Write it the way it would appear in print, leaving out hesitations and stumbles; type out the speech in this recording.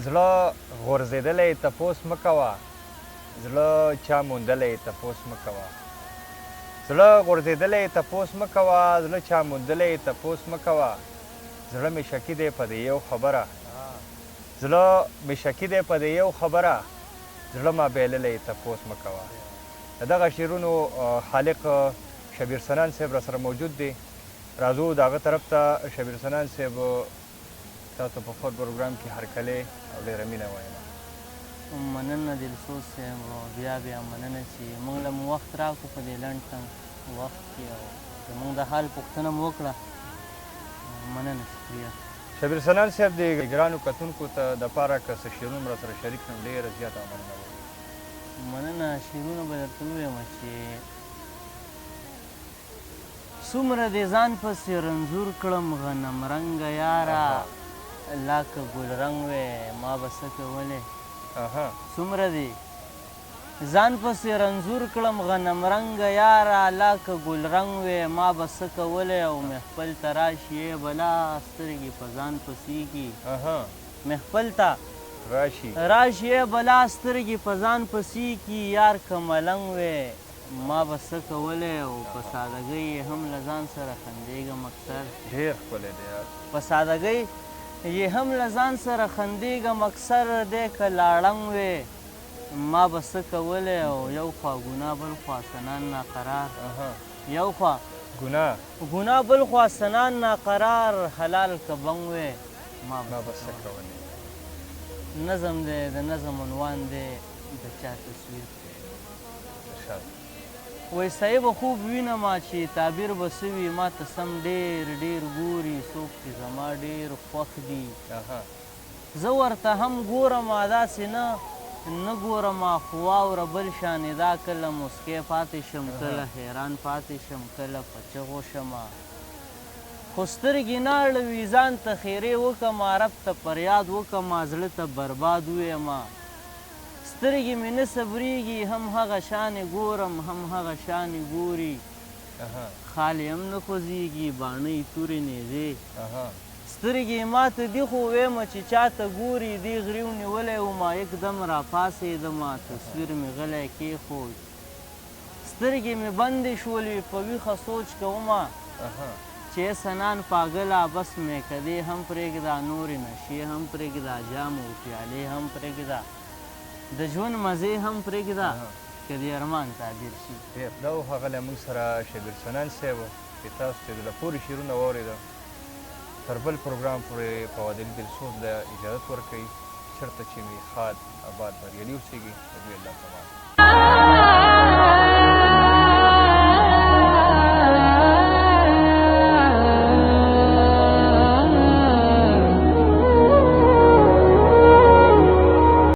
زړه غورځېدلی تپوس مه کوه، زړه چا موندلی تپوس مه کوه. زړه غورځېدلی تپوس مه کوه، زړه چا موندلی تپوس مه کوه. زړه مې شکي دی په دې یو خبره، زړه مې شکي دی په دې یو خبره، زړه ما بایللی تپوس مه کوه. د دغه شعرونو خالق شبیر سنان صاحب را سره موجود دی. راځو د هغه طرف ته. شبیر سنان صاحب تاسو په خپل پروګرام کې هرکلی او ډېره مینه وایم. مننه دلسوز صاحب، بیا مننه چې موږ له مو وخت راکړو په دې لنډ تنګ وخت کې او زموږ د حال پوښتنه مو وکړه. مننه، شکریه. شبیر سنان صاحب د ګرانو کتونکو ته دپاره که څه شعرونه را سره شریک کړم ډېره زیاته مننه وکړم. مننه. شعرونه به درته ووایم چې څومره دې ځان پسې رنځور کړم غنم رنګه یاره، لا که ګل رنګ وې ما به څه کولې. څومره دې ځان پسې رنځور کړم غنم رنګه یاره، لا که ګل رنګ وې ما به څه کولې. او محفل ته راشي بلا سترګې په ځان پسېږي، محفل ته راشي بلا سترګې په ځان پسېږي. یار که ملنګ وې ما به څه کولی، او په سادګۍ یې هم له ځان سره خندېږم اکثر. ډېر ښکلی دی یار. په سادګۍ یې هم له ځان سره خندېږم اکثر. دی که لاړنګ وې ما به څه کولی، او یو خوا ګناه بل خوا سنان ناقرار، یو خوا ګناه بل خوا سنان ناقرار. حلال که بنګ وې ما به څه کولی. نظم دی، د نظم عنوان دی د چا تصویر. وای صاحب خوب وینم چې تعبیر به څه وي، ما ته سم ډېر ډېر ګوري، څوک چې زما ډېر خوښ دي. زه ورته هم ګورم داسې نه ګورم، خو واوره بل شانې دا کله مسکی پاتې شم، کله حیران پاتې شم، کله په چغو شمه. خو سترګې نه اړوي ځان ته خیرې وکړمه، رب ته فریاد وکړمه، زړه ته برباد ویمه. سترګې مې نه صبرېږي، هم هغه شانې ګورم هم هغه شانې ګوري. خال یې هم نه خوځېږي، باڼۍ تورې نیزې. سترګې یې ماته دي خو ویمه چې چاته ګوري. دې غرېو نیولی ومه یکدم راپاڅېدمه، تصویر مې غلی کېښود. سترګې مې بندې شولې په ویښه سوچ کومه، چې سنان پاګله بس مې که دې هم پرېږده، نورې نشې هم پرېږده، جام و پیالې هم پرېږده، د ژوند مزې هم پرېږده، که دې ارمان تعبیر شي. دا و ښاغلی موږ سره شبیر سنان صاحب چې تاسو چې زړه پورې شعرونه واورېده. تر بل پروګرام پورې په وادلي دلسوز له اجازت ورکوي. چېرته چې مې ښاد اباد بریالي اوسېږي. د دوی الله پامان.